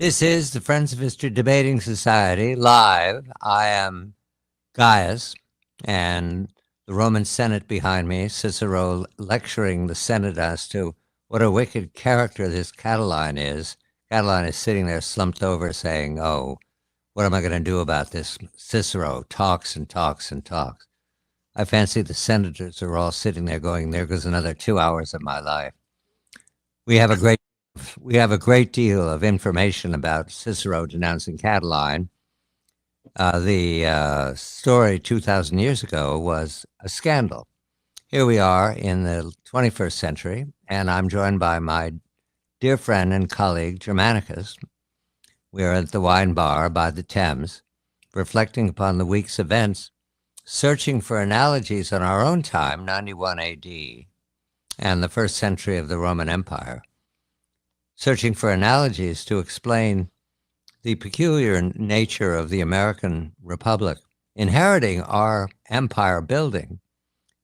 This is the Friends of History Debating Society live. I am Gaius, and the Roman Senate behind me, Cicero lecturing the Senate as to what a wicked character this Catiline is. Catiline is sitting there slumped over saying, "Oh, what am I going to do about this?" Cicero talks and talks and talks. I fancy the senators are all sitting there going, "There goes another 2 hours of my life." We have a great deal of information about Cicero denouncing Catiline. The story 2,000 years ago was a scandal. Here we are in the 21st century, and I'm joined by my dear friend and colleague, Germanicus. We are at the wine bar by the Thames, reflecting upon the week's events, searching for analogies on our own time, 91 AD, and the first century of the Roman Empire. Searching for analogies to explain the peculiar nature of the American Republic, inheriting our empire building,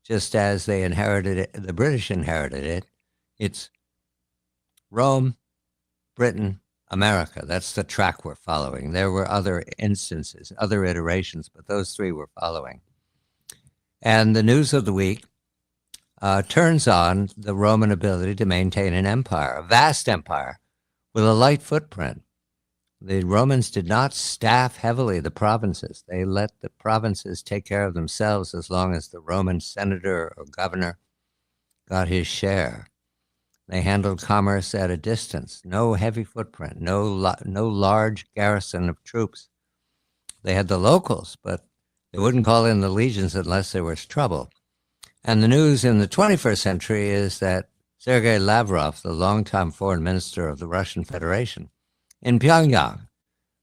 just as they inherited it, the British inherited it. It's Rome, Britain, America. That's the track we're following. There were other instances, other iterations, but those three we're following. And the news of the week turns on the Roman ability to maintain an empire, a vast empire, with a light footprint. The Romans did not staff heavily the provinces. They let the provinces take care of themselves as long as the Roman senator or governor got his share. They handled commerce at a distance, no heavy footprint, no large garrison of troops. They had the locals, but they wouldn't call in the legions unless there was trouble. And the news in the 21st century is that Sergei Lavrov, the longtime foreign minister of the Russian Federation, in Pyongyang,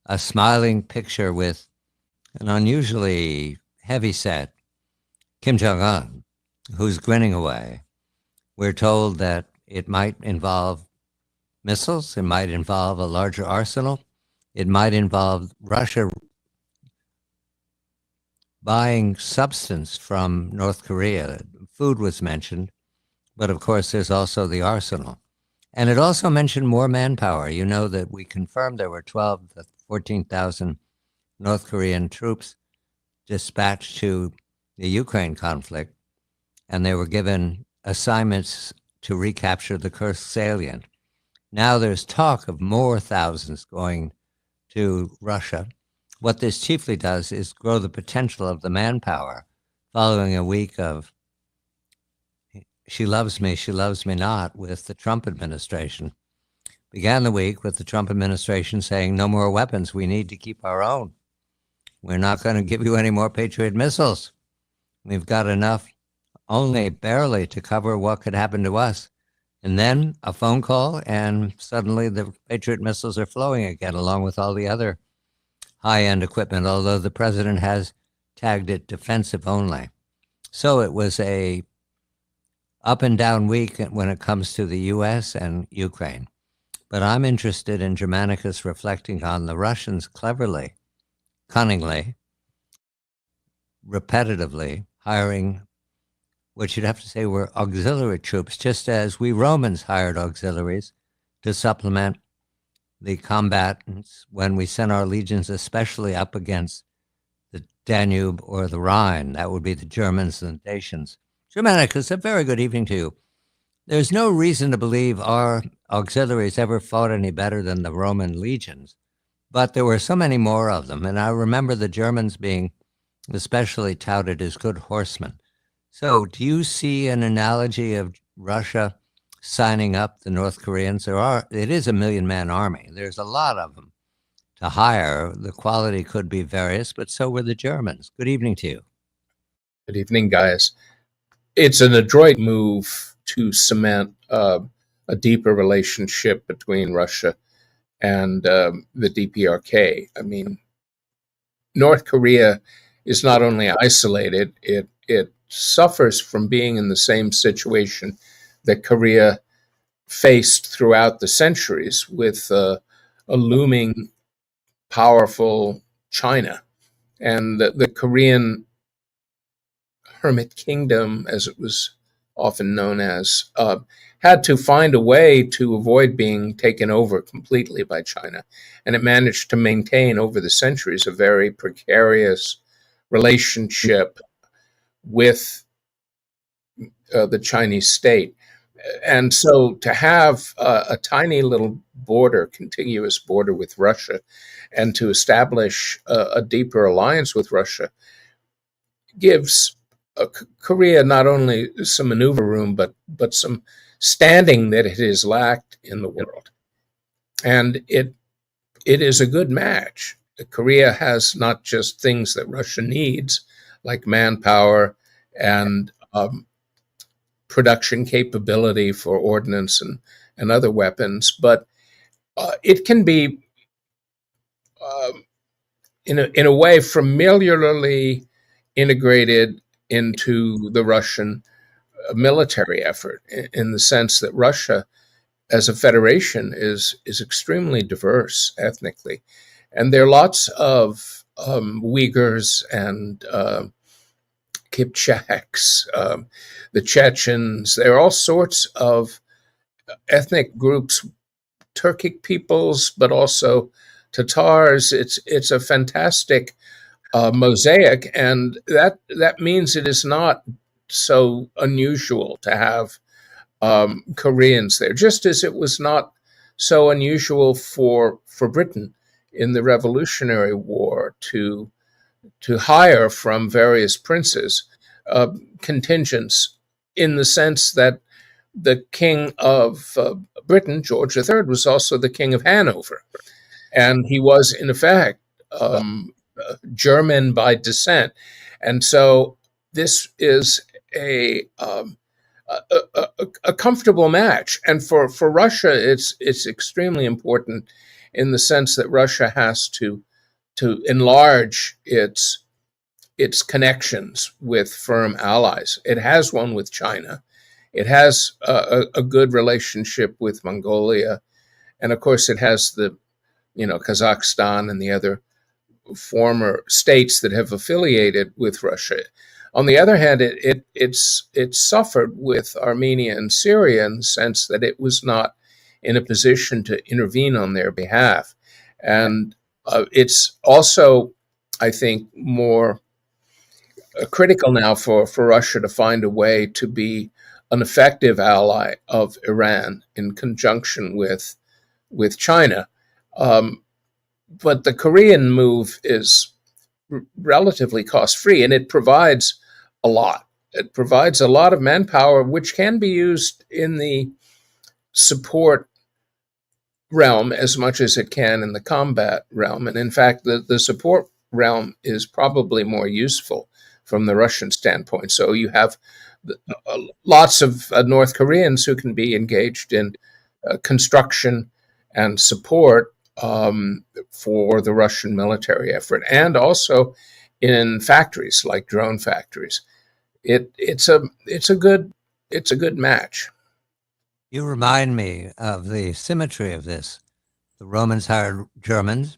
a smiling picture with an unusually heavy-set Kim Jong-un, who's grinning away. We're told that it might involve missiles, it might involve a larger arsenal, it might involve Russia buying substance from North Korea. Food was mentioned, but of course there's also the arsenal. And it also mentioned more manpower. You know that we confirmed there were 12 to 14,000 North Korean troops dispatched to the Ukraine conflict, and they were given assignments to recapture the Kursk salient. Now there's talk of more thousands going to Russia. What this chiefly does is grow the potential of the manpower following a week of she loves me not with the Trump administration. Began the week with the Trump administration saying no more weapons. We need to keep our own. We're not going to give you any more Patriot missiles. We've got enough only barely to cover what could happen to us. And then a phone call, and suddenly the Patriot missiles are flowing again, along with all the other high-end equipment, although the president has tagged it defensive only. So it was a up and down week when it comes to the U.S. and Ukraine. But I'm interested in Germanicus reflecting on the Russians cleverly, cunningly, repetitively hiring what you'd have to say were auxiliary troops, just as we Romans hired auxiliaries to supplement the combatants when we sent our legions, especially up against the Danube or the Rhine. That would be the Germans and the Dacians. Germanicus, a very good evening to you. There's no reason to believe our auxiliaries ever fought any better than the Roman legions, but there were so many more of them, and I remember the Germans being especially touted as good horsemen. So do you see an analogy of Russia signing up the North Koreans? It is a million-man army. There's a lot of them to hire. The quality could be various, but so were the Germans. Good evening to you. Good evening, guys. It's an adroit move to cement a deeper relationship between Russia and the DPRK. I mean, North Korea is not only isolated, it suffers from being in the same situation that Korea faced throughout the centuries with a looming, powerful China. And the Korean Hermit Kingdom, as it was often known as, had to find a way to avoid being taken over completely by China. And it managed to maintain over the centuries a very precarious relationship with the Chinese state. And so to have a tiny little border, contiguous border with Russia, and to establish a deeper alliance with Russia gives Korea not only some maneuver room, but some standing that it has lacked in the world. And it is a good match. Korea has not just things that Russia needs, like manpower and production capability for ordnance and other weapons, but it can be, in a way, familiarly integrated into the Russian military effort, in the sense that Russia, as a federation, is extremely diverse ethnically, and there are lots of Uyghurs and Kipchaks, the Chechens. There are all sorts of ethnic groups, Turkic peoples, but also Tatars. It's a fantastic mosaic, and that means it is not so unusual to have Koreans there, just as it was not so unusual for Britain in the Revolutionary War to hire from various princes contingents, in the sense that the King of Britain, George III, was also the King of Hanover, and he was in effect German by descent, and so this is a comfortable match. And for Russia, it's extremely important, in the sense that Russia has to enlarge its connections with firm allies. It has one with China. It has a good relationship with Mongolia, and of course, it has the Kazakhstan and the other former states that have affiliated with Russia. On the other hand, it suffered with Armenia and Syria, in the sense that it was not in a position to intervene on their behalf. And it's also, I think, more critical now for Russia to find a way to be an effective ally of Iran in conjunction with China. But the Korean move is relatively cost-free, and it provides a lot. It provides a lot of manpower, which can be used in the support realm as much as it can in the combat realm. And in fact, the support realm is probably more useful from the Russian standpoint. So you have lots of North Koreans who can be engaged in construction and support for the Russian military effort, and also in factories like drone factories. It's a good match. You remind me of the symmetry of this. The Romans hired Germans,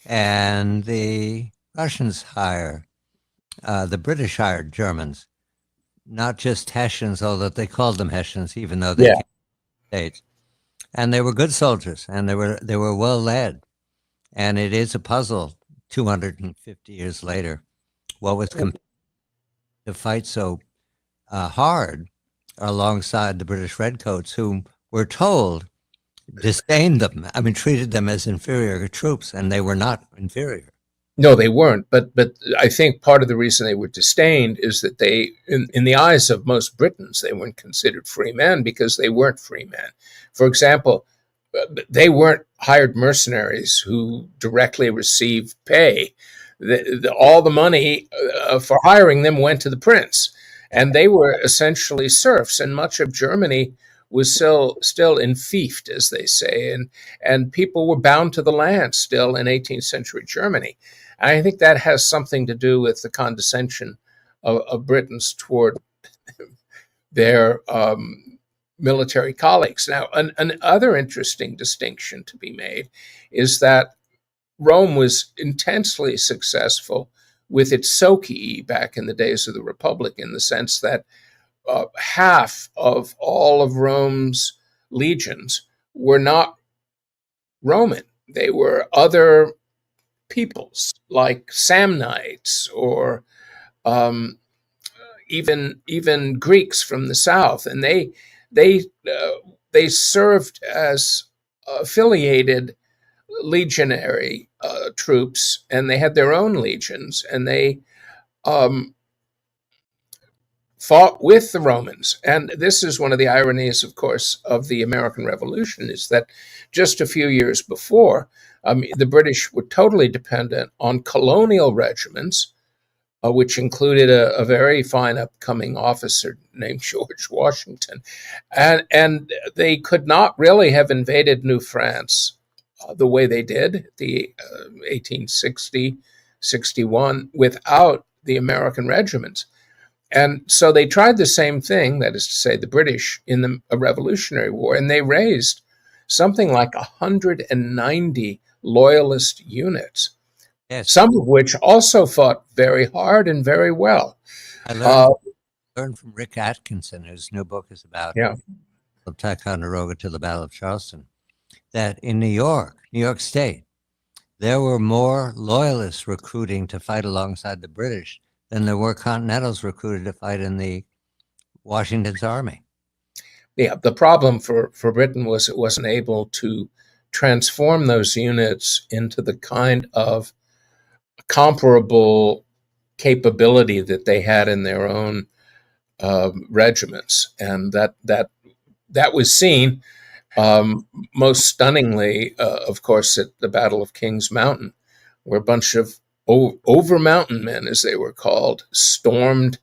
and the Russians the British hired Germans, not just Hessians, although they called them Hessians, even though they came from the States. And they were good soldiers, and they were well led. And it is a puzzle 250 years later. What was to fight so hard alongside the British Redcoats, whom we're told disdained them. I mean, treated them as inferior troops, and they were not inferior. No, they weren't. But I think part of the reason they were disdained is that they, in the eyes of most Britons, they weren't considered free men, because they weren't free men. For example, they weren't hired mercenaries who directly received pay. All the money for hiring them went to the prince, and they were essentially serfs. And much of Germany was still enfeoffed, as they say, and people were bound to the land still in 18th century Germany. And I think that has something to do with the condescension of Britons toward their military colleagues. Now, another interesting distinction to be made is that Rome was intensely successful with its soci back in the days of the Republic, in the sense that half of all of Rome's legions were not Roman. They were other peoples like Samnites or um, even Greeks from the south, and they they served as affiliated legionary troops, and they had their own legions, and they um, fought with the Romans. And this is one of the ironies, of course, of the American Revolution, is that just a few years before, the British were totally dependent on colonial regiments, which included a very fine upcoming officer named George Washington. And they could not really have invaded New France the way they did, the 1860, 61, without the American regiments. And so they tried the same thing, that is to say, the British in the Revolutionary War, and they raised something like 190 loyalist units, Yes, some of which also fought very hard and very well. I learned from Rick Atkinson, whose new book is about Yeah, from Ticonderoga to the Battle of Charleston, that in New York State, there were more loyalists recruiting to fight alongside the British than there were Continentals recruited to fight in the Washington's army. yeah. The problem for Britain was it wasn't able to transform those units into the kind of comparable capability that they had in their own regiments, and that was seen most stunningly, of course, at the Battle of Kings Mountain, where a bunch of over mountain men, as they were called, stormed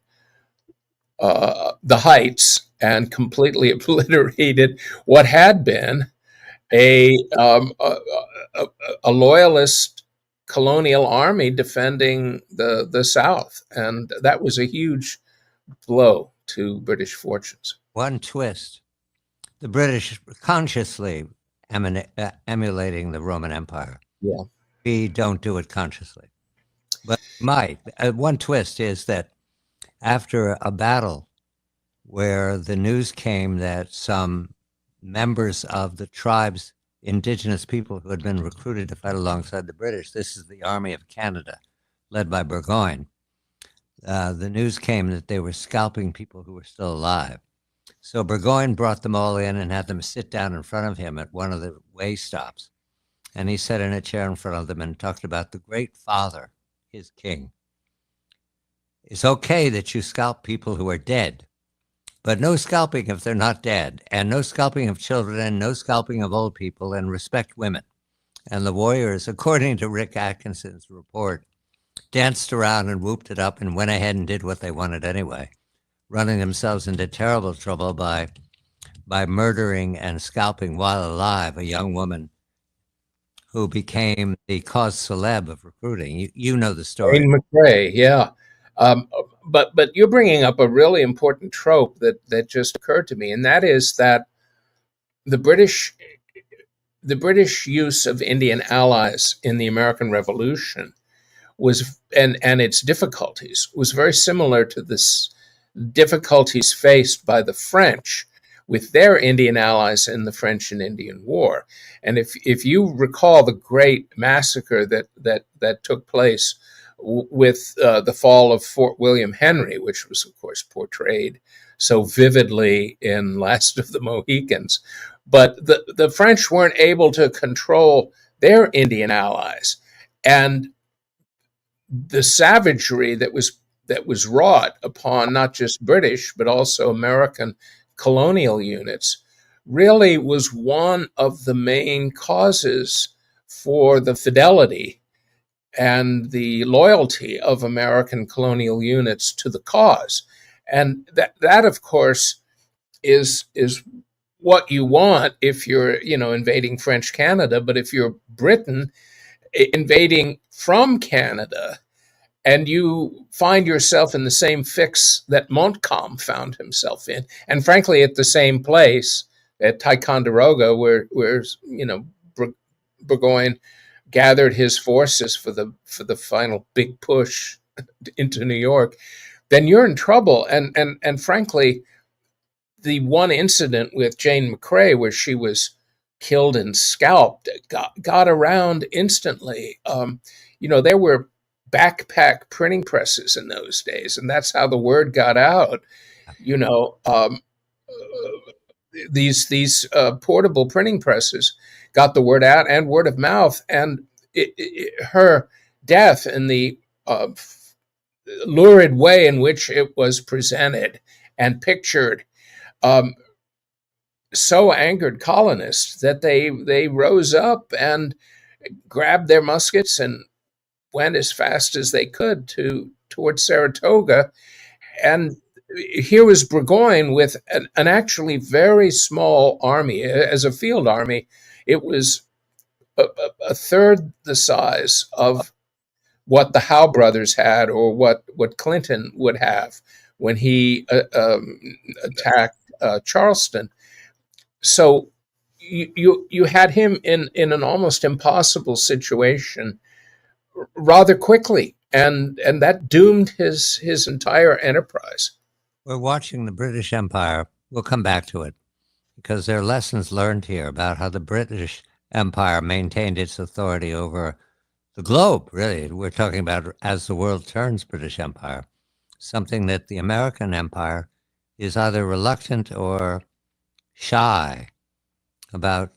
the heights and completely obliterated what had been a, um, a, a loyalist colonial army defending the South. And that was a huge blow to British fortunes. One twist: the British consciously emulating the Roman Empire. Yeah. We don't do it consciously, but might. One twist is that after a battle where the news came that some members of the tribes, indigenous people who had been recruited to fight alongside the British, this is the Army of Canada, led by Burgoyne, the news came that they were scalping people who were still alive. So Burgoyne brought them all in and had them sit down in front of him at one of the way stops. And he sat in a chair in front of them and talked about the great father, his king. It's okay that you scalp people who are dead, but no scalping if they're not dead, and no scalping of children, and no scalping of old people, and respect women. And the warriors, according to Rick Atkinson's report, danced around and whooped it up and went ahead and did what they wanted anyway, running themselves into terrible trouble by murdering and scalping while alive a young woman who became the cause célèbre of recruiting. You know the story. Jane McRae, yeah. But you're bringing up a really important trope that just occurred to me, and that is that the British use of Indian allies in the American Revolution was and its difficulties was very similar to the difficulties faced by the French with their Indian allies in the French and Indian War. And if you recall the great massacre that took place with the fall of Fort William Henry, which was, of course, portrayed so vividly in Last of the Mohicans. But the French weren't able to control their Indian allies. And the savagery that was wrought upon not just British, but also American colonial units really was one of the main causes for the fidelity and the loyalty of American colonial units to the cause. And that of course, is what you want if you're, invading French Canada. But if you're Britain invading from Canada, and you find yourself in the same fix that Montcalm found himself in, and frankly, at the same place at Ticonderoga, where Burgoyne gathered his forces for the final big push into New York, then you're in trouble. And frankly, the one incident with Jane McCrae where she was killed and scalped got around instantly. There were backpack printing presses in those days, and that's how the word got out. You know, these portable printing presses got the word out, and word of mouth, and her death and the lurid way in which it was presented and pictured um, so angered colonists that they rose up and grabbed their muskets and went as fast as they could towards Saratoga. And here was Burgoyne with an actually very small army. As a field army, it was a third the size of what the Howe brothers had, or what Clinton would have when he attacked Charleston. So you had him in an almost impossible situation rather quickly, and that doomed his entire enterprise. We're watching the British Empire. We'll come back to it because there are lessons learned here about how the British Empire maintained its authority over the globe, really. We're talking about as the world turns, British Empire, something that the American Empire is either reluctant or shy about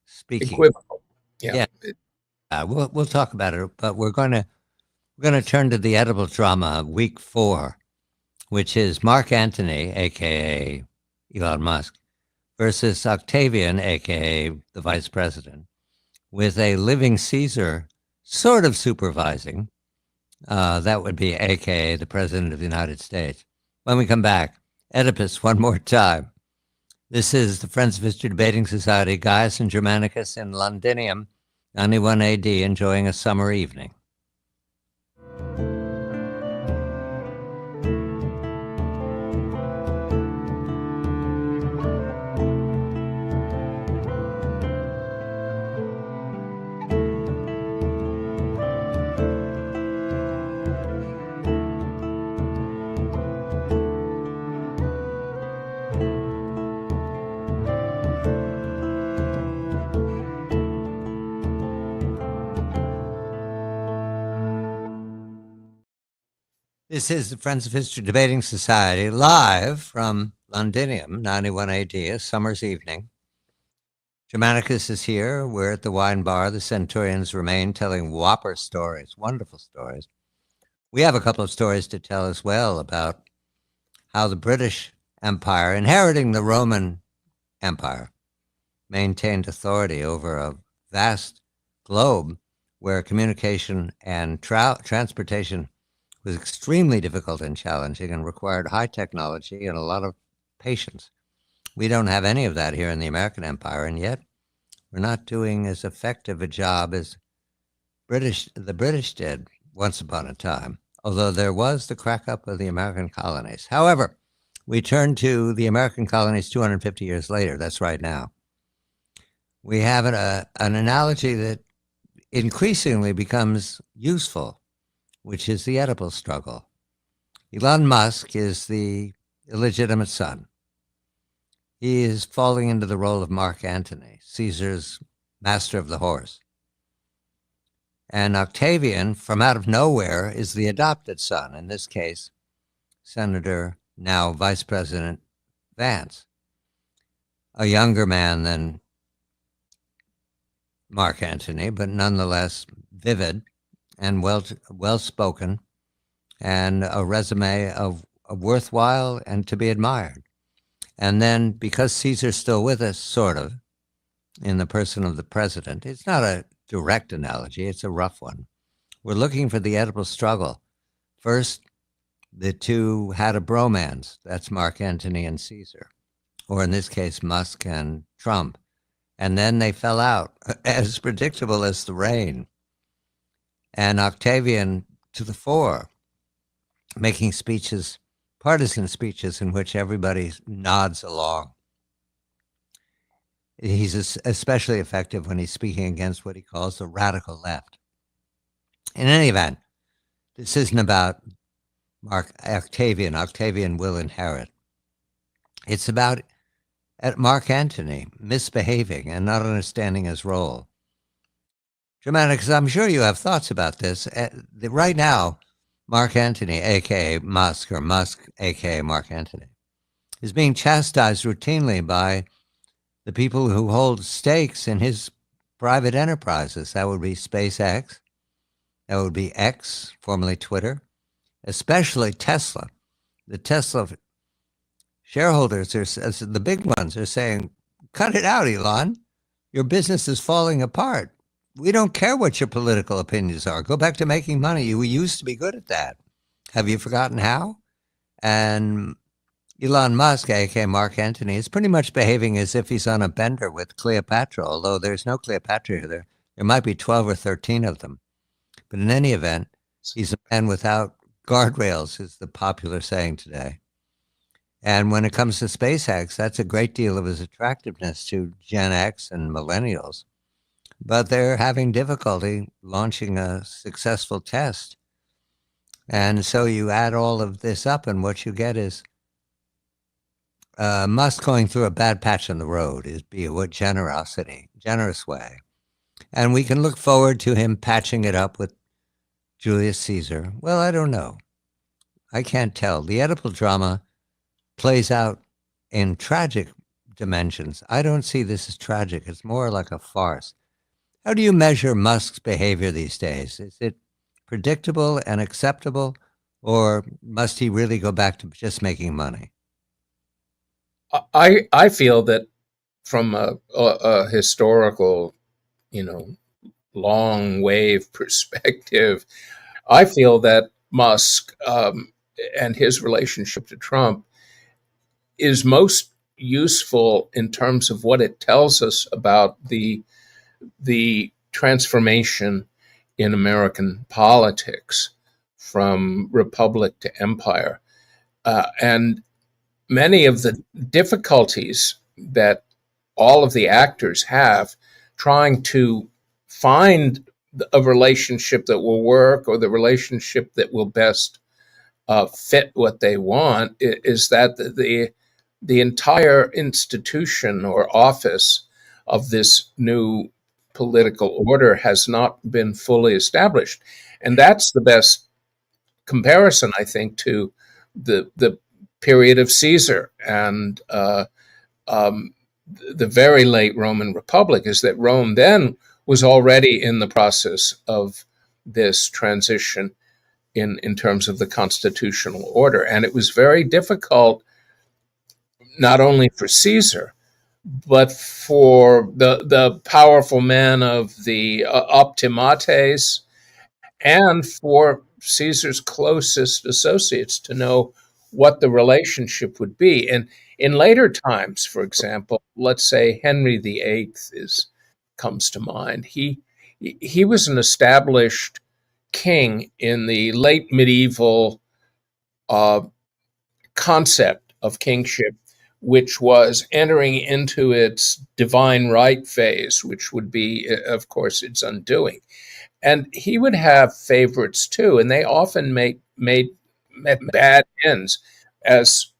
speaking. Equivocal. Yeah. We'll talk about it, but we're going to turn to the edible drama of week 4, which is Mark Antony, aka Elon Musk, versus Octavian, aka the vice president, with a living Caesar sort of supervising. That would be aka the president of the United States. When we come back, Oedipus one more time. This is the Friends of History Debating Society, Gaius and Germanicus in Londinium, 91 AD, enjoying a summer evening. This is the Friends of History Debating Society, live from Londinium, 91 AD, a summer's evening. Germanicus is here. We're at the wine bar. The Centurions remain, telling whopper stories, wonderful stories. We have a couple of stories to tell as well about how the British Empire, inheriting the Roman Empire, maintained authority over a vast globe where communication and transportation was extremely difficult and challenging and required high technology and a lot of patience. We don't have any of that here in the American Empire, and yet we're not doing as effective a job as the British did once upon a time, although there was the crack up of the American colonies. However, we turn to the American colonies 250 years later. That's right now. We have an analogy that increasingly becomes useful, which is the Oedipal struggle. Elon Musk is the illegitimate son. He is falling into the role of Mark Antony, Caesar's master of the horse. And Octavian, from out of nowhere, is the adopted son, in this case, Senator, now Vice President Vance, a younger man than Mark Antony, but nonetheless vivid and well-spoken, and a resume of worthwhile and to be admired. And then, because Caesar's still with us, sort of, in the person of the president, it's not a direct analogy, it's a rough one. We're looking for the Oedipal struggle. First, the two had a bromance. That's Mark Antony and Caesar, or in this case, Musk and Trump. And then they fell out, as predictable as the rain. And Octavian to the fore, making speeches, partisan speeches in which everybody nods along. He's especially effective when he's speaking against what he calls the radical left. In any event, this isn't about Octavian. Octavian will inherit. It's about Mark Antony misbehaving and not understanding his role. Germanicus, I'm sure you have thoughts about this. Right now, Mark Antony, a.k.a. Musk, or Musk, a.k.a. Mark Antony, is being chastised routinely by the people who hold stakes in his private enterprises. That would be SpaceX. That would be X, formerly Twitter, especially Tesla. The Tesla shareholders, the big ones, are saying, cut it out, Elon. Your business is falling apart. We don't care what your political opinions are. Go back to making money. You used to be good at that. Have you forgotten how? And Elon Musk, aka Mark Antony, is pretty much behaving as if he's on a bender with Cleopatra, although there's no Cleopatra here. There might be 12 or 13 of them. But in any event, he's a man without guardrails, is the popular saying today. And when it comes to SpaceX, that's a great deal of his attractiveness to Gen X and millennials. But they're having difficulty launching a successful test. And so you add all of this up, and what you get is Musk going through a bad patch on the road, is be a generous way. And we can look forward to him patching it up with Julius Caesar. Well, I don't know. I can't tell. The Oedipal drama plays out in tragic dimensions. I don't see this as tragic. It's more like a farce. How do you measure Musk's behavior these days? Is it predictable and acceptable, or must he really go back to just making money? I feel that from a historical, long wave perspective, I feel that Musk and his relationship to Trump is most useful in terms of what it tells us about the transformation in American politics from republic to empire. And many of the difficulties that all of the actors have trying to find a relationship that will work, or the relationship that will best fit what they want, is that the entire institution or office of this new political order has not been fully established. And that's the best comparison, I think, to the period of Caesar and the very late Roman Republic, is that Rome then was already in the process of this transition in terms of the constitutional order. And it was very difficult, not only for Caesar, but for the powerful men of the optimates and for Caesar's closest associates to know what the relationship would be. And in later times, for example, let's say Henry VIII comes to mind. He was an established king in the late medieval concept of kingship, which was entering into its divine right phase, which would be, of course, its undoing. And he would have favorites too, and they often made bad ends as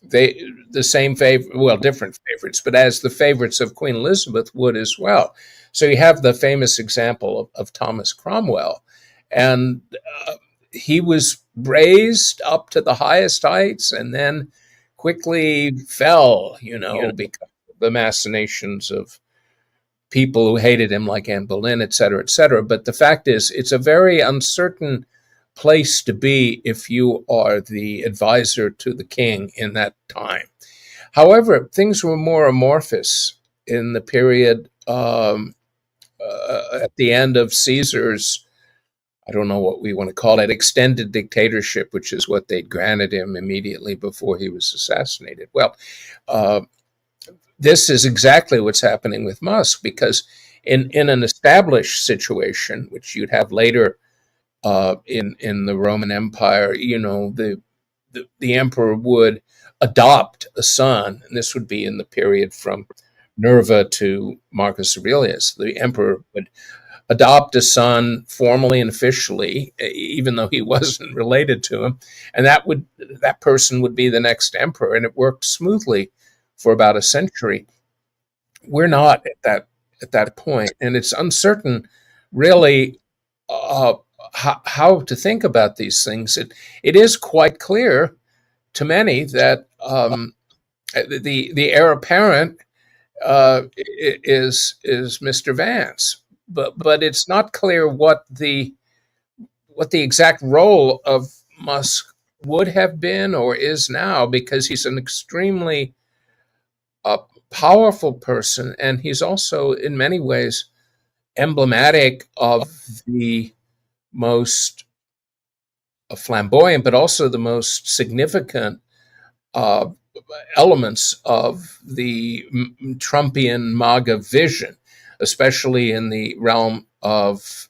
the same favorite, well, different favorites, but as the favorites of Queen Elizabeth would as well. So you have the famous example of Thomas Cromwell, and he was raised up to the highest heights and then quickly fell, because of the machinations of people who hated him, like Anne Boleyn, et cetera, et cetera. But the fact is, it's a very uncertain place to be if you are the advisor to the king in that time. However, things were more amorphous in the period at the end of Caesar's, I don't know what we want to call it, extended dictatorship, which is what they'd granted him immediately before he was assassinated. Well, this is exactly what's happening with Musk, because in an established situation, which you'd have later in the Roman Empire, the emperor would adopt a son, and this would be in the period from Nerva to Marcus Aurelius. The emperor would adopt a son formally and officially, even though he wasn't related to him, and that person would be the next emperor, and it worked smoothly for about a century. We're not at that point, and it's uncertain, really, uh, how to think about these things. It is quite clear to many that the heir apparent is Mr. Vance, but it's not clear what the exact role of Musk would have been or is now, because he's an extremely powerful person, and he's also in many ways emblematic of the most flamboyant, but also the most significant uh, elements of the Trumpian MAGA vision, especially in the realm of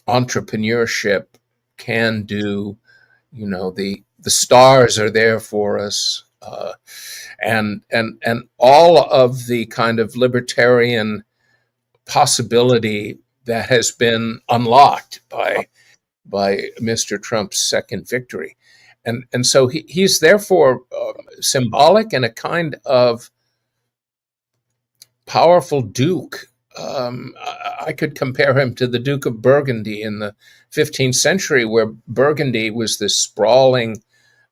entrepreneurship, can do. The stars are there for us, and all of the kind of libertarian possibility that has been unlocked by Mr. Trump's second victory. And so he's therefore symbolic and a kind of powerful duke. I could compare him to the Duke of Burgundy in the 15th century, where Burgundy was this sprawling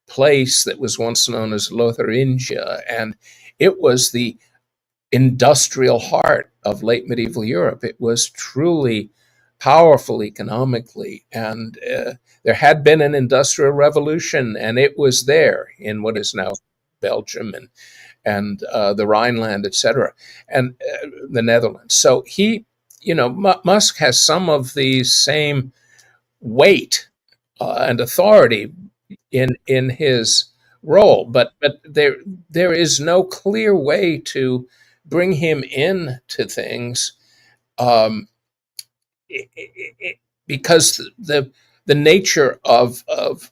place that was once known as Lotharingia, and it was the industrial heart of late medieval Europe. It was truly powerful economically, and there had been an industrial revolution, and it was there in what is now Belgium and the Rhineland, etc., and the Netherlands. So Musk has some of the same weight and authority in his role, but there is no clear way to bring him into things, um, because the nature of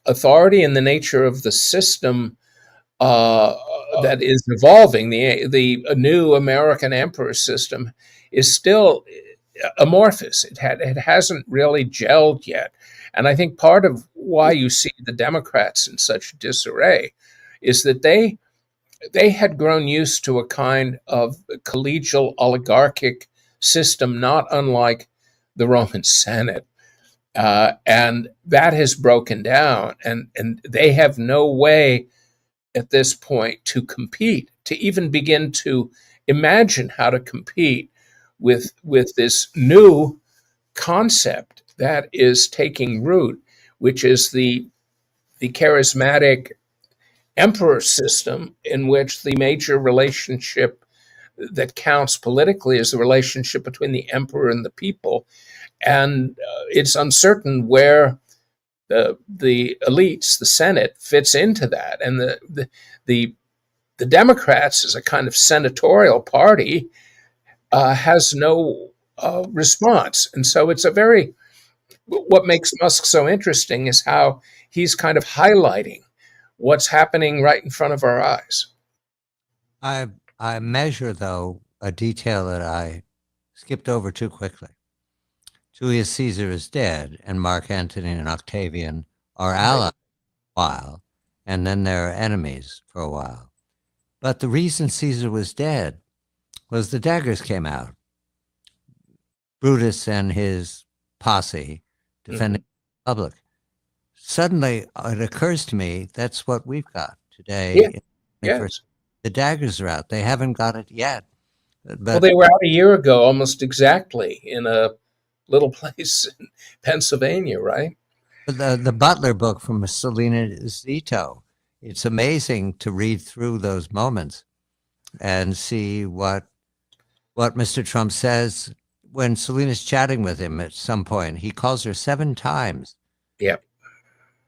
authority and the nature of the system that is evolving, the new American emperor system, is still amorphous. It hasn't really gelled yet, and I think part of why you see the Democrats in such disarray is that they had grown used to a kind of collegial oligarchic system, not unlike the Roman Senate. And that has broken down, and they have no way at this point to compete, to even begin to imagine how to compete with this new concept that is taking root, which is the charismatic emperor system, in which the major relationship that counts politically is the relationship between the emperor and the people. And it's uncertain where the elites, the Senate, fits into that. And the Democrats, as a kind of senatorial party, has no response. And so what makes Musk so interesting is how he's kind of highlighting what's happening right in front of our eyes. I measure, though, a detail that I skipped over too quickly. Julius Caesar is dead, and Mark Antony and Octavian are allies for a while, and then they're enemies for a while. But the reason Caesar was dead was the daggers came out. Brutus and his posse defending the public. Suddenly, it occurs to me that's what we've got today. Yeah. Yes. The daggers are out. They haven't got it yet. But, well, they were out a year ago, almost exactly, in a little place in Pennsylvania, right? The Butler book from Selena Zito, it's amazing to read through those moments and see what Mr. Trump says when Selena's chatting with him at some point. He calls her 7 times. Yep.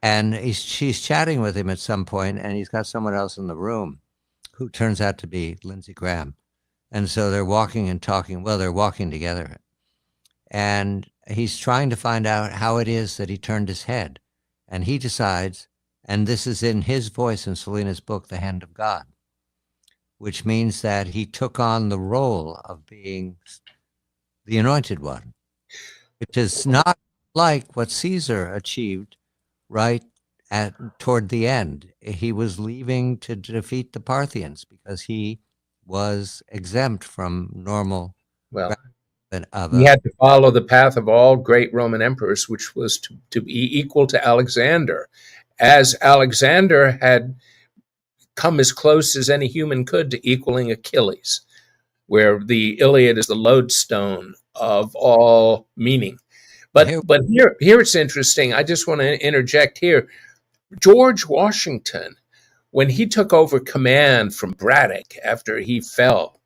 And she's chatting with him at some point, and he's got someone else in the room who turns out to be Lindsey Graham. And so they're walking and talking. Well, they're walking together. And he's trying to find out how it is that he turned his head. And he decides, and this is in his voice in Selena's book, The Hand of God, which means that he took on the role of being the anointed one, which is not like what Caesar achieved right at toward the end. He was leaving to defeat the Parthians because he was exempt from normal Well, of he a had to follow the path of all great Roman emperors, which was to be equal to Alexander. As Alexander had come as close as any human could to equaling Achilles, where the Iliad is the lodestone of all meaning. But here. here it's interesting. I just want to interject here. George Washington, when he took over command from Braddock after he fell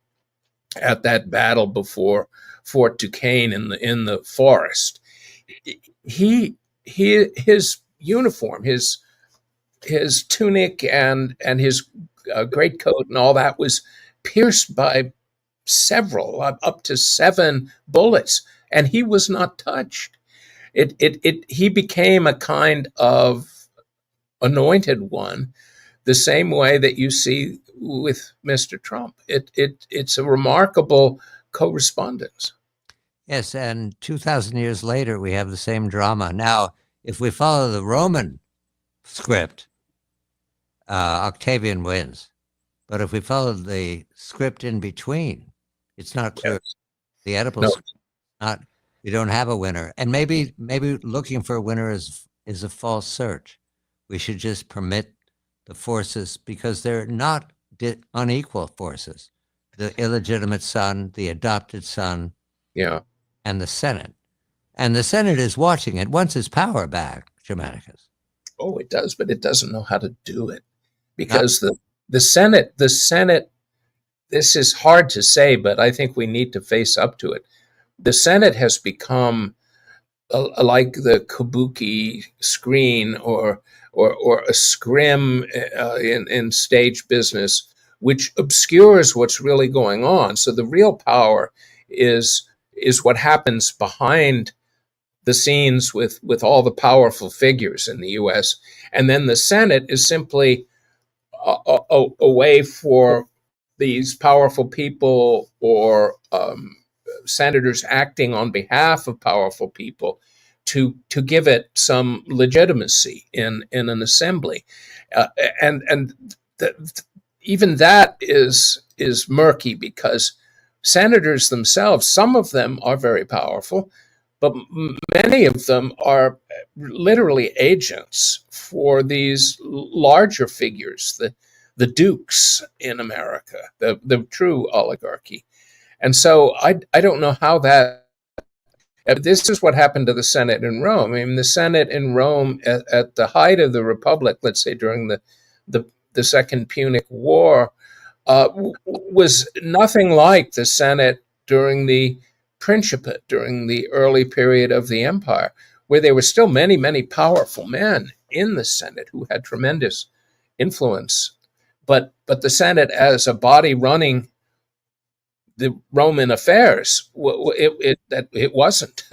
at that battle before Fort Duquesne in the forest, his uniform, his tunic and his greatcoat and all that was pierced by several, up to 7 bullets, and he was not touched. He became a kind of anointed one, the same way that you see with Mr. Trump. It's a remarkable correspondence. Yes, and 2,000 years later, we have the same drama. Now, if we follow the Roman script, Octavian wins. But if we follow the script in between, it's not clear. Yes. The Oedipal No. script, not we don't have a winner, and maybe looking for a winner is a false search. We should just permit the forces because they're not unequal forces. The illegitimate son, the adopted son, Yeah. and the Senate. And the Senate is watching. It wants its power back, Germanicus. Oh, it does, but it doesn't know how to do it because the Senate. This is hard to say, but I think we need to face up to it. The Senate has become like the kabuki screen or a scrim in stage business, which obscures what's really going on. So the real power is what happens behind the scenes with all the powerful figures in the U.S. And then the Senate is simply a way for these powerful people or senators acting on behalf of powerful people to give it some legitimacy in an assembly, and even that is murky because senators themselves, some of them are very powerful, but many of them are literally agents for these larger figures, the dukes in America, the true oligarchy. And so I don't know how that. This is what happened to the Senate in Rome. I mean, the Senate in Rome at the height of the Republic, let's say during the Second Punic War, was nothing like the Senate during the Principate, during the early period of the Empire, where there were still many, many powerful men in the Senate who had tremendous influence. But the Senate as a body running the Roman affairs, it wasn't.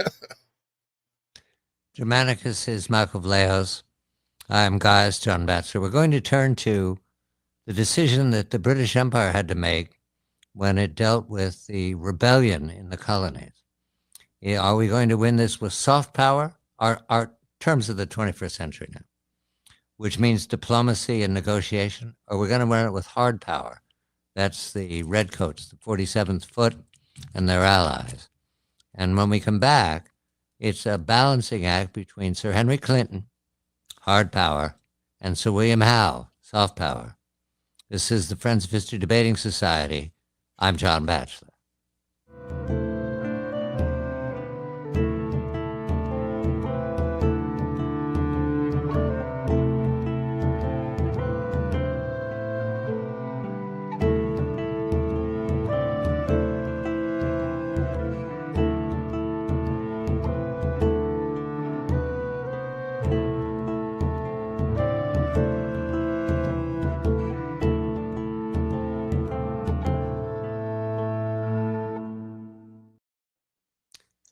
Germanicus is Machiavellios. I'm Gaius, John Batchelor. We're going to turn to the decision that the British Empire had to make when it dealt with the rebellion in the colonies. Are we going to win this with soft power? Our terms of the 21st century now, which means diplomacy and negotiation, or we're going to win it with hard power. That's the Redcoats, the 47th Foot, and their allies. And when we come back, it's a balancing act between Sir Henry Clinton, hard power, and Sir William Howe, soft power. This is the Friends of History Debating Society. I'm John Batchelor.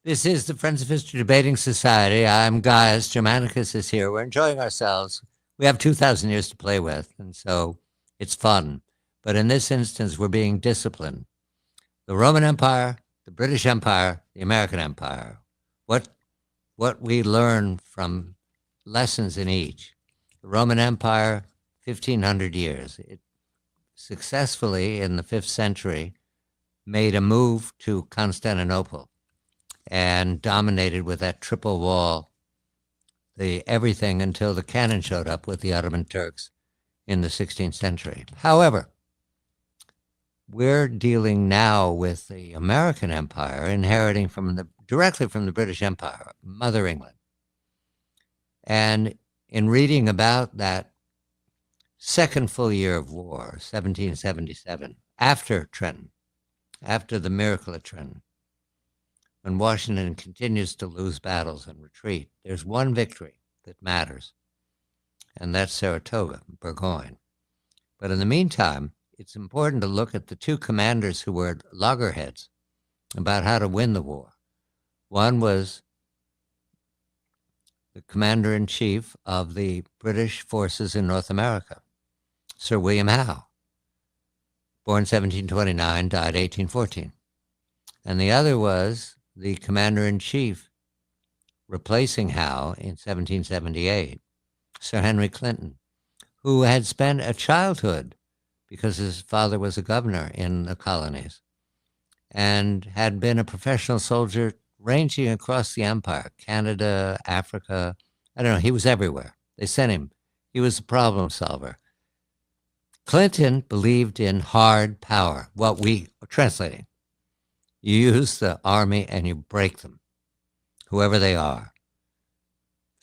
This is the Friends of History Debating Society. I'm Gaius. Germanicus is here. We're enjoying ourselves. We have 2,000 years to play with, and so it's fun. But in this instance, we're being disciplined. The Roman Empire, the British Empire, the American Empire, what we learn from lessons in each. The Roman Empire, 1,500 years. It successfully, in the 5th century, made a move to Constantinople and dominated with that triple wall everything until the cannon showed up with the Ottoman Turks in the 16th century. However, we're dealing now with the American Empire, inheriting directly from the British Empire, Mother England. And in reading about that second full year of war, 1777, after Trenton, after the miracle at Trenton, when Washington continues to lose battles and retreat, there's one victory that matters, and that's Saratoga, Burgoyne. But in the meantime, it's important to look at the two commanders who were loggerheads about how to win the war. One was the commander-in-chief of the British forces in North America, Sir William Howe, born 1729, died 1814. And the other was the commander-in-chief replacing Howe in 1778, Sir Henry Clinton, who had spent a childhood, because his father was a governor in the colonies, and had been a professional soldier ranging across the empire, Canada, Africa. I don't know, he was everywhere. They sent him. He was a problem solver. Clinton believed in hard power, what we are translating. You use the army and you break them, whoever they are.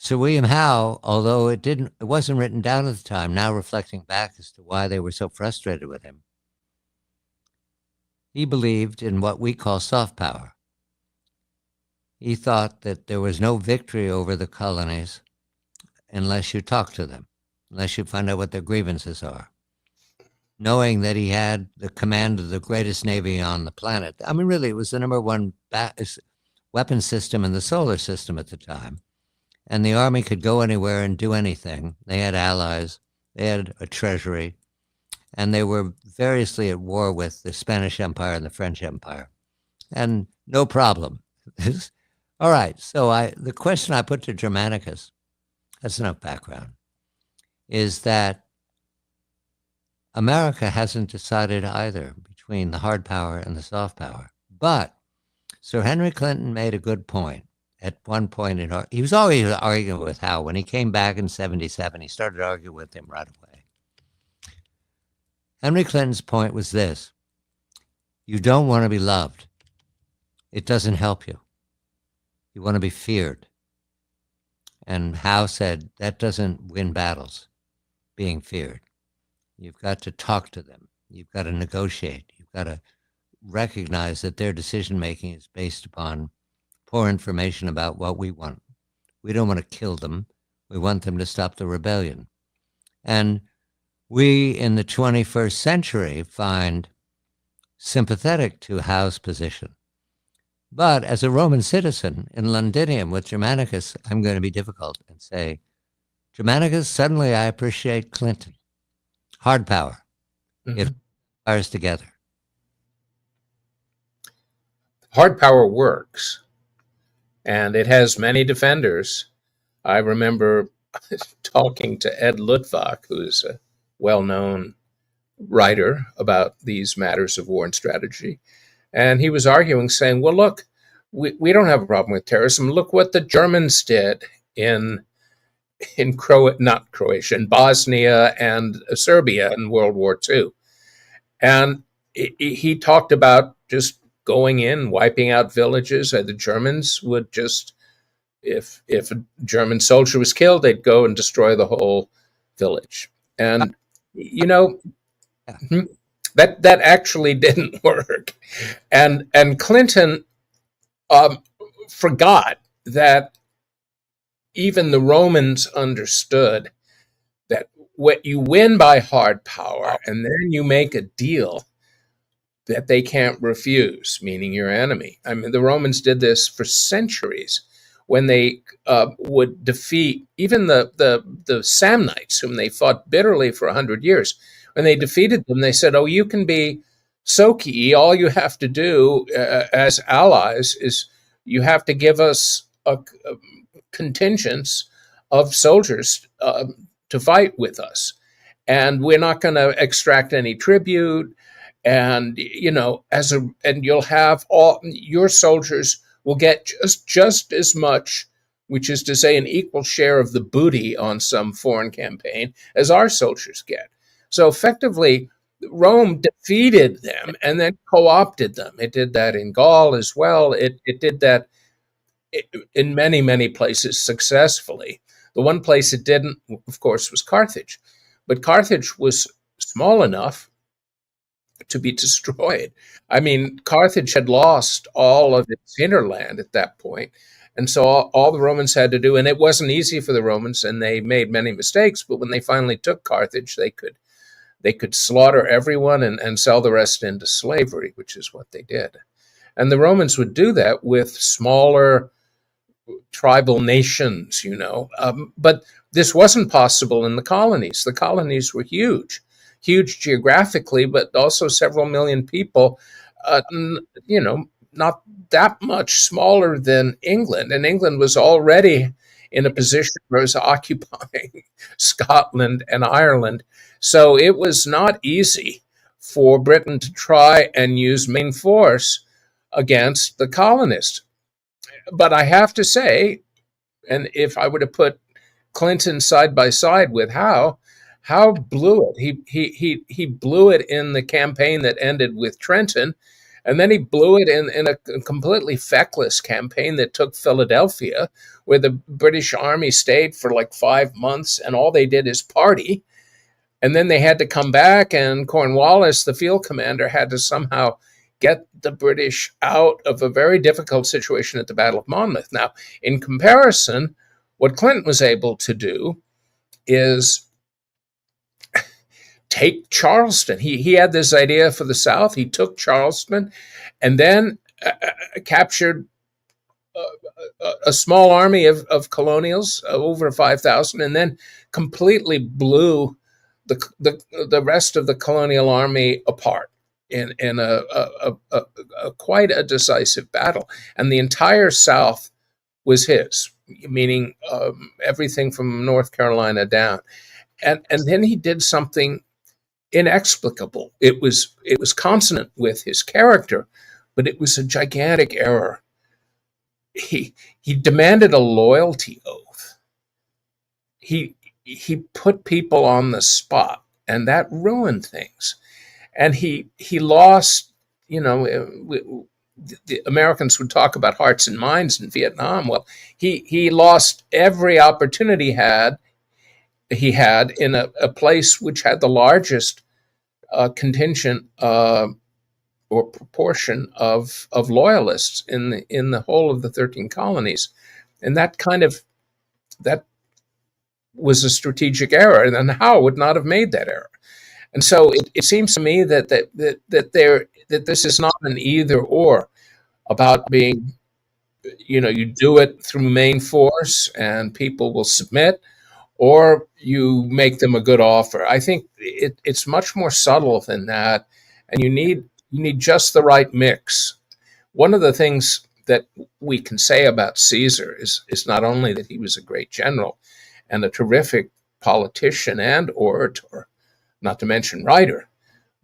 Sir William Howe, although it wasn't written down at the time, now reflecting back as to why they were so frustrated with him, he believed in what we call soft power. He thought that there was no victory over the colonies unless you talk to them, unless you find out what their grievances are. Knowing that he had the command of the greatest navy on the planet. I mean, really, it was the number one weapon system in the solar system at the time. And the army could go anywhere and do anything. They had allies. They had a treasury. And they were variously at war with the Spanish Empire and the French Empire. And no problem. All right, so the question I put to Germanicus, that's enough background, is that America hasn't decided either between the hard power and the soft power. But Sir Henry Clinton made a good point. At one point, he was always arguing with Howe. When he came back in 77, he started arguing with him right away. Henry Clinton's point was this: you don't want to be loved. It doesn't help you. You want to be feared. And Howe said, that doesn't win battles, being feared. You've got to talk to them. You've got to negotiate. You've got to recognize that their decision-making is based upon poor information about what we want. We don't want to kill them. We want them to stop the rebellion. And we, in the 21st century, find sympathetic to Howe's position. But as a Roman citizen in Londinium with Germanicus, I'm going to be difficult and say, Germanicus, suddenly I appreciate Clinton. Hard power. Mm-hmm. It fires together. Hard power works, and it has many defenders. I remember talking to Ed Luttwak, who's a well-known writer about these matters of war and strategy, and he was arguing, saying, well, look, we don't have a problem with terrorism. Look what the Germans did in Bosnia and Serbia in World War II. And he talked about just going in, wiping out villages. The Germans would just, if a German soldier was killed, they'd go and destroy the whole village. And, you know, that actually didn't work. And Clinton forgot that even the Romans understood that what you win by hard power, and then you make a deal that they can't refuse, meaning your enemy. I mean, the Romans did this for centuries when they would defeat even the Samnites, whom they fought bitterly for 100 years. When they defeated them, they said, oh, you can be so key. All you have to do as allies is you have to give us a contingents of soldiers to fight with us, and we're not going to extract any tribute. And and you'll have all your soldiers will get just as much, which is to say an equal share of the booty on some foreign campaign as our soldiers get. So effectively Rome defeated them and then co-opted them. It did that in Gaul as well. It did that in many, many places successfully. The one place it didn't, of course, was Carthage. But Carthage was small enough to be destroyed. I mean, Carthage had lost all of its hinterland at that point. And so all the Romans had to do, and it wasn't easy for the Romans, and they made many mistakes, but when they finally took Carthage, they could slaughter everyone and sell the rest into slavery, which is what they did. And the Romans would do that with smaller tribal nations, but this wasn't possible in the colonies. The colonies were huge geographically, but also several million people, not that much smaller than England. And England was already in a position where it was occupying Scotland and Ireland. So it was not easy for Britain to try and use main force against the colonists. But I have to say, and if I were to put Clinton side by side with Howe blew it. He blew it in the campaign that ended with Trenton, and then he blew it in a completely feckless campaign that took Philadelphia, where the British Army stayed for like 5 months, and all they did is party. And then they had to come back, and Cornwallis, the field commander, had to somehow get the British out of a very difficult situation at the Battle of Monmouth. Now, in comparison, what Clinton was able to do is take Charleston. He had this idea for the South. He took Charleston and then captured a small army of colonials, over 5,000, and then completely blew the rest of the colonial army apart in a quite a decisive battle. And the entire South was his, meaning everything from North Carolina down. And then he did something inexplicable. It was consonant with his character, but it was a gigantic error. He demanded a loyalty oath. He put people on the spot, and that ruined things. And he lost, the Americans would talk about hearts and minds in Vietnam. Well, he lost every opportunity he had in a place which had the largest contingent or proportion of loyalists in the whole of the 13 colonies, and that was a strategic error. And then Howe would not have made that error. And so it seems to me that this is not an either or about being, you do it through main force and people will submit, or you make them a good offer. I think it's much more subtle than that, and you need just the right mix. One of the things that we can say about Caesar is not only that he was a great general and a terrific politician and orator, not to mention writer,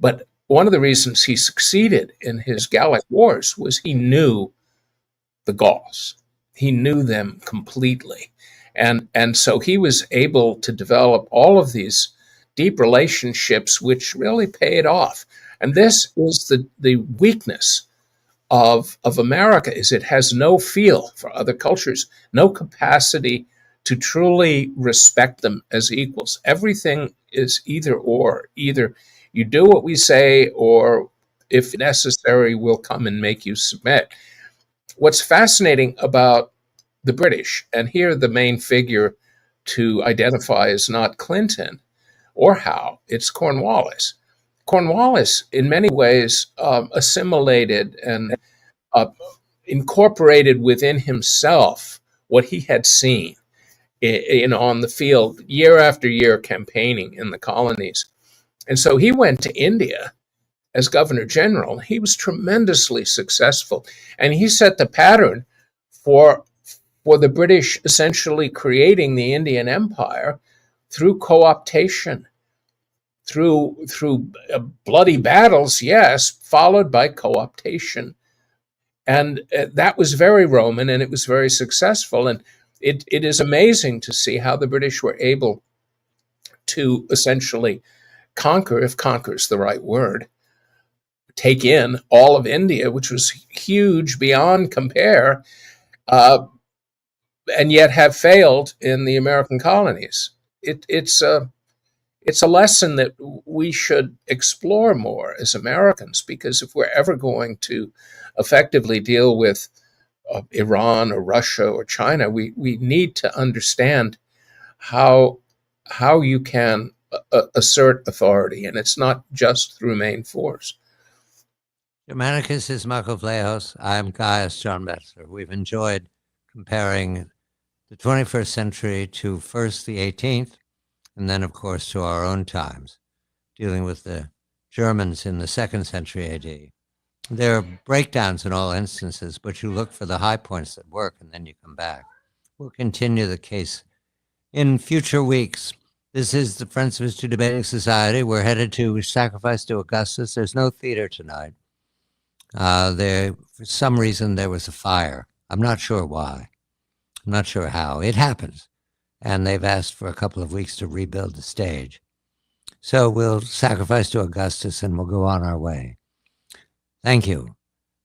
but one of the reasons he succeeded in his Gallic wars was he knew the Gauls. He knew them completely. And so he was able to develop all of these deep relationships, which really paid off. And this is the weakness of America, is it has no feel for other cultures, no capacity to truly respect them as equals. Everything is either or. Either you do what we say, or if necessary, we'll come and make you submit. What's fascinating about the British, and here the main figure to identify is not Clinton or Howe, it's Cornwallis. Cornwallis, in many ways, assimilated and incorporated within himself what he had seen on the field year after year campaigning in the colonies. And so he went to India as governor general, he was tremendously successful. And he set the pattern for the British essentially creating the Indian Empire through co-optation, through bloody battles, yes, followed by co-optation. And that was very Roman, and it was very successful. And it is amazing to see how the British were able to essentially conquer, if conquer is the right word, take in all of India, which was huge beyond compare, and yet have failed in the American colonies. It's a lesson that we should explore more as Americans, because if we're ever going to effectively deal with Iran or Russia or China, we need to understand how you can assert authority, and it's not just through main force. Germanicus is Marco Vlahos. I'm Gaius John Metzler. We've enjoyed comparing the 21st century to first the 18th, and then, of course, to our own times, dealing with the Germans in the 2nd century AD. There are breakdowns in all instances, but you look for the high points that work, and then you come back. We'll continue the case in future weeks. This is the Friends of History Debating Society. We're headed to Sacrifice to Augustus. There's no theater tonight. For some reason, there was a fire. I'm not sure why. I'm not sure how. It happens. And they've asked for a couple of weeks to rebuild the stage. So we'll sacrifice to Augustus and we'll go on our way. Thank you.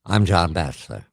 I'm John Batchelor.